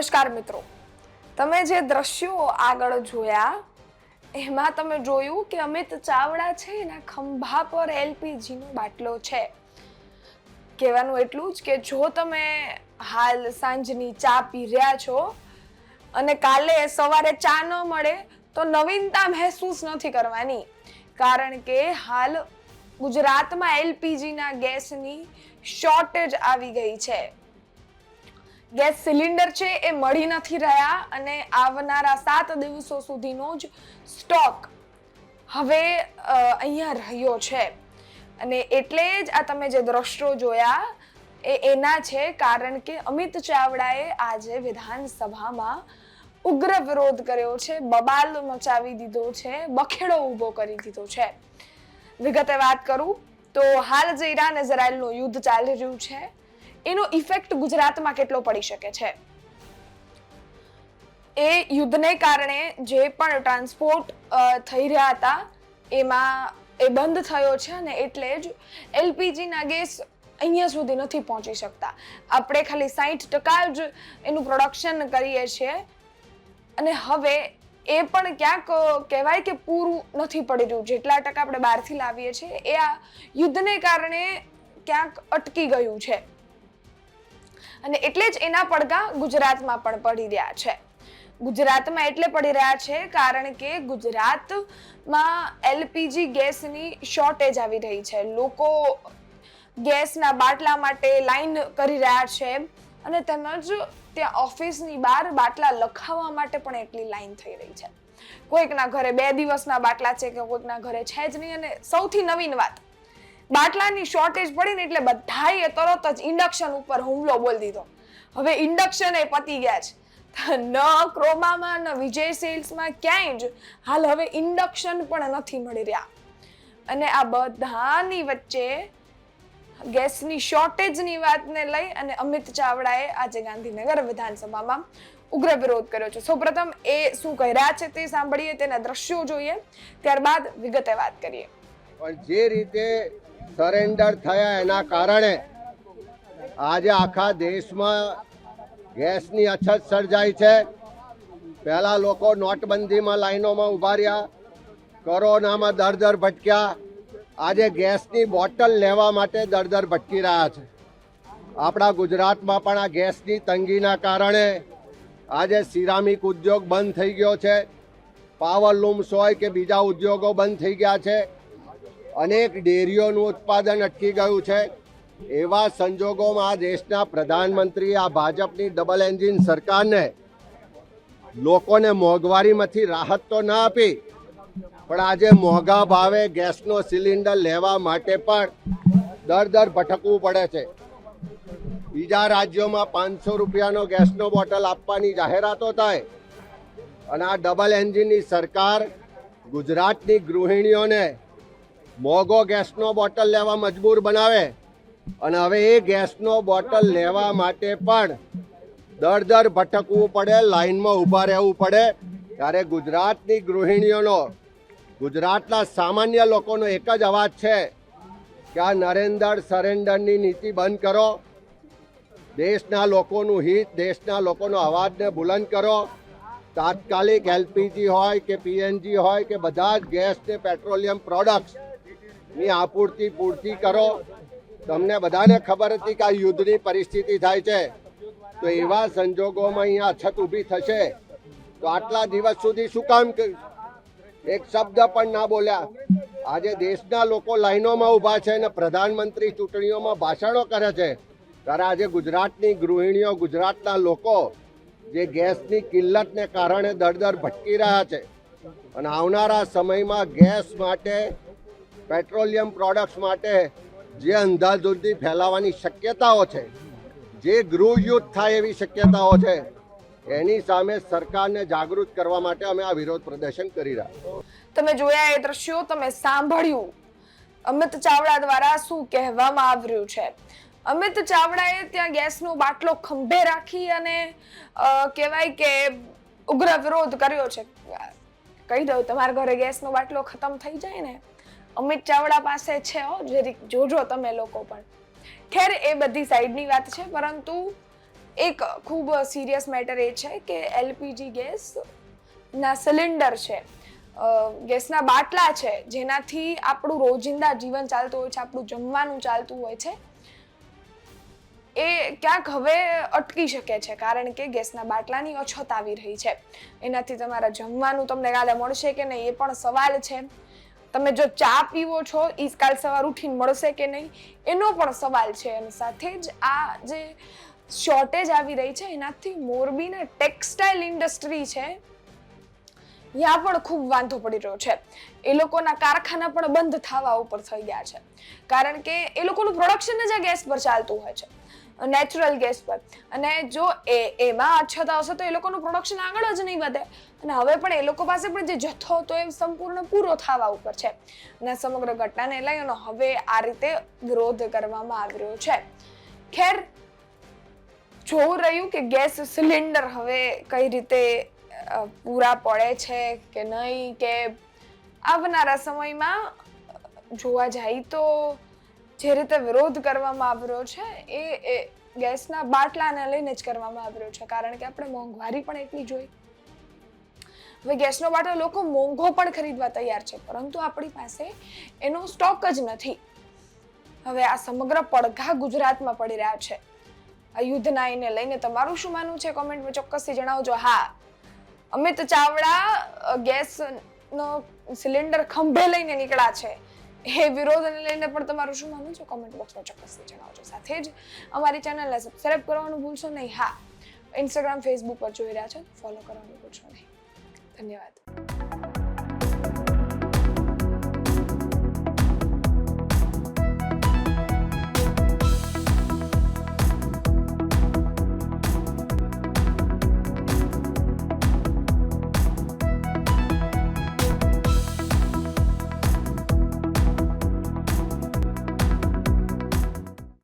નમસ્કાર મિત્રો, તમે જે દ્રશ્યો આગળ જોયા એમાં તમે જોયું કે અમિત ચાવડા છે એના ખંભા પર એલપીજી નો બાટલો છે. કહેવાનું એટલું જ કે જો તમે હાલ સાંજની ચા પી રહ્યા છો અને કાલે સવારે ચા ન મળે તો નવીનતા મહેસૂસ નથી કરવાની, કારણ કે હાલ ગુજરાતમાં એલપીજી ના ગેસની શોર્ટેજ આવી ગઈ છે. ગેસ સિલિન્ડર છે એ મળી નથી રહ્યા અને આવનારા 7 દિવસો સુધીનો જ સ્ટોક હવે અહીંયા રહ્યો છે. અને એટલે જ આ તમે જે દ્રશ્યો જોયા એના છે, કારણ કે અમિત ચાવડાએ આજે વિધાનસભામાં ઉગ્ર વિરોધ કર્યો છે, બબાલ મચાવી દીધો છે, બખેડો ઊભો કરી દીધો છે. વિગતે વાત કરું તો હાલ જે ઈરાન ઇઝરાયલનું યુદ્ધ ચાલી રહ્યું છે એનો ઇફેક્ટ ગુજરાતમાં કેટલો પડી શકે છે. એ યુદ્ધને કારણે જે પણ ટ્રાન્સપોર્ટ થઈ રહ્યા હતા એમાં એ બંધ થયો છે અને એટલે જ એલપીજી ના ગેસ અહીંયા સુધી નથી પહોંચી શકતા. આપણે ખાલી 60% જ એનું પ્રોડક્શન કરીએ છીએ અને હવે એ પણ ક્યાંક કહેવાય કે પૂરું નથી પડી રહ્યું. જેટલા ટકા આપણે બહારથી લાવીએ છીએ એ આ યુદ્ધને કારણે ક્યાંક અટકી ગયું છે અને એટલે જ એના પડઘા ગુજરાતમાં પણ પડી રહ્યા છે. ગુજરાતમાં એટલે પડી રહ્યા છે કારણ કે ગુજરાતમાં એલપીજી ગેસની શોર્ટેજ આવી રહી છે. લોકો ગેસના બાટલા માટે લાઈન કરી રહ્યા છે અને તેમજ ત્યાં ઓફિસની બહાર બાટલા લખાવવા માટે પણ એટલી લાઈન થઈ રહી છે. કોઈકના ઘરે 2 દિવસના બાટલા છે કે કોઈકના ઘરે છે જ નહીં. અને સૌથી નવીન વાત, બાટલાની શોર્ટેજ પડી ને એટલે બધાએ તરત જ ઇન્ડક્શન ઉપર હુમલો બોલી દીધો. હવે ઇન્ડક્શન એ પતી ગયા છે. ન ક્રોમામાં ન વિજય સેલ્સમાં ક્યાંય જ હાલ હવે ઇન્ડક્શન પણ નથી મળી રહ્યા. અને આ બધાની વચ્ચે ગેસની શોર્ટેજની વાતને લઈ અને અમિત ચાવડાએ આજે ગાંધીનગર વિધાનસભામાં ઉગ્ર વિરોધ કર્યો છે. સૌપ્રથમ એ શું કહી રહ્યા છે તે સાંભળીએ, તેના દ્રશ્યો જોઈએ, ત્યારબાદ વિગતે વાત કરીએ. પણ જે રીતે સરેન્ડર થયા એના કારણે આજે આખા દેશમાં ગેસની અછત સર્જાઈ છે. પહેલા લોકો નોટબંધીમાં લાઈનોમાં ઊભા રહ્યા, કોરોનામાં દર ભટક્યા, આજે ગેસની બોટલ લેવા માટે દર ભટકી રહ્યા છે. આપણા ગુજરાતમાં પણ આ ગેસની તંગીના કારણે આજે સિરામિક ઉદ્યોગ બંધ થઈ ગયો છે. પાવરલૂમ્સ હોય કે બીજા ઉદ્યોગો બંધ થઈ ગયા છે. અનેક ડેરીઓનું ઉત્પાદન અટકી ગયું છે. એવા સંજોગોમાં આ દેશના પ્રધાનમંત્રી, આ ભાજપની ડબલ એન્જિન સરકારને લોકોને મોંઘવારીમાંથી રાહત તો ના આપી, પણ આજે મોંઘા ભાવે ગેસનો સિલિન્ડર લેવા માટે પણ દર ભટકવું પડે છે. બીજા રાજ્યોમાં 500 રૂપિયાનો ગેસનો બોટલ આપવાની જાહેરાતો થાય અને આ ડબલ એન્જિનની સરકાર ગુજરાતની ગૃહિણીઓને મોંઘો ગેસનો બોટલ લેવા મજબૂર બનાવે અને હવે એ ગેસનો બોટલ લેવા માટે પણ દર ભટકવું પડે, લાઈનમાં ઊભા રહેવું પડે. ત્યારે ગુજરાતની ગૃહિણીઓનો, ગુજરાતના સામાન્ય લોકોનો એક જ અવાજ છે કે આ નરેન્દ્ર સરેન્ડરની નીતિ બંધ કરો, દેશના લોકોનું હિત, દેશના લોકોનો અવાજને બુલંદ કરો. તાત્કાલિક એલપીજી હોય કે પીએનજી હોય કે બધા જ ગેસ ને પેટ્રોલિયમ પ્રોડક્ટ્સની પૂર્તિ કરો. તમને બધાને ખબર હતી કે આ યુદ્ધની પરિસ્થિતિ થાય છે, તો એવા સંજોગોમાં અહીંયા અછત ઊભી થશે તો આટલા દિવસ સુધી શું કામ એક શબ્દ પણ ના બોલ્યા? આજે દેશના લોકો લાઈનોમાં ઊભા છે અને પ્રધાનમંત્રી ચૂંટણીઓમાં ભાષણો કરે છે, ત્યારે આજે ગુજરાતની ગૃહિણીઓ, ગુજરાતના લોકો જે ગેસની કિલ્લતને કારણે દર ભટકી રહ્યા છે અને આવનારા સમયમાં ગેસ માટે, પેટ્રોલિયમ પ્રોડક્ટ્સ માટે જે અંધાધૂંધી ફેલાવાની શક્યતાઓ છે, જે ગૃહયુદ્ધ થાય એવી શક્યતાઓ છે, એની સામે સરકારને જાગૃત કરવા માટે અમે આ વિરોધ પ્રદર્શન કરી રહ્યા. તમે જોયા એ દ્રશ્યો, તમે સાંભળ્યું અમિત ચાવડા દ્વારા શું કહેવામાં આવ્યું છે. અમિત ચાવડાએ ત્યાં ગેસનો બાટલો ખંભે રાખી અને કહેવાય કે ઉગ્ર વિરોધ કર્યો છે. કહી દઉં, તમારા ઘરે ગેસનો બાટલો ખતમ થઈ જાય ને, અમિત ચાવડા પાસે છે, જરીક જોજો તમે લોકો પણ. ખેર, એ બધી સાઈડની વાત છે, પરંતુ એક ખૂબ સિરિયસ મેટર એ છે કે એલપીજી ગેસ ના સિલિન્ડર છે, ગેસના બાટલા છે, જેનાથી આપણું રોજિંદા જીવન ચાલતું હોય છે, આપણું જમવાનું ચાલતું હોય છે, એ ક્યાંક હવે અટકી શકે છે, કારણ કે ગેસના બાટલાની અછત આવી રહી છે. એનાથી તમારા જમવાનું તમને કાલે મળશે કે નહીં એ પણ સવાલ છે. તમે જો ચા પીવો છો એ કાલ સવાર ઉઠીને મળશે કે નહીં એનો પણ સવાલ છે. અને સાથે જ આ જે શોર્ટેજ આવી રહી છે એનાથી મોરબીના ટેક્સટાઇલ ઇન્ડસ્ટ્રી છે ત્યાં પણ ખૂબ વાંધો પડી રહ્યો છે. એ લોકોના કારખાના પણ બંધ થવા ઉપર થઈ ગયા છે, કારણ કે એ લોકોનું પ્રોડક્શન જ આ ગેસ પર ચાલતું હોય છે, નેચરલ ગેસ પર. અને જો એમાં અછત આવશે તો એ લોકોનું પ્રોડક્શન આગળ જ નહીં વધે. અને હવે પણ એ લોકો પાસે પણ જે જથ્થો હતો એ સંપૂર્ણ પૂરો થવા ઉપર છે. અને સમગ્ર ઘટનાને લઈને હવે આ રીતે વિરોધ કરવામાં આવી રહ્યો છે. ખેર, જોવું રહ્યું કે ગેસ સિલિન્ડર હવે કઈ રીતે પૂરા પડે છે કે નહીં, કે આવનારા સમયમાં જોવા જાય તો જે રીતે વિરોધ કરવામાં આવી રહ્યો છે એ ગેસના બાટલાને લઈને જ કરવામાં આવી રહ્યો છે, કારણ કે આપણે મોંઘવારી પણ એટલી જોઈ. હવે ગેસનો બાટલો લોકો મોંઘો પણ ખરીદવા તૈયાર છે, પરંતુ આપણી પાસે એનો સ્ટોક જ નથી. હવે આ સમગ્ર પડઘા ગુજરાતમાં પડી રહ્યા છે. આ યુદ્ધના એને લઈને તમારું શું માનવું છે કોમેન્ટમાં ચોક્કસથી જણાવજો. હા, અમિત ચાવડા ગેસનો સિલિન્ડર ખંભે લઈને નીકળ્યા છે, એ વિરોધને લઈને પણ તમારું શું માનવું છે કોમેન્ટ બોક્સમાં ચોક્કસથી જણાવજો. સાથે જ અમારી ચેનલને સબસ્ક્રાઇબ કરવાનું ભૂલશો નહીં. હા, ઇન્સ્ટાગ્રામ ફેસબુક પર જોઈ રહ્યા છો ફોલો કરવાનું ભૂલશો નહીં. ધન્યવાદ.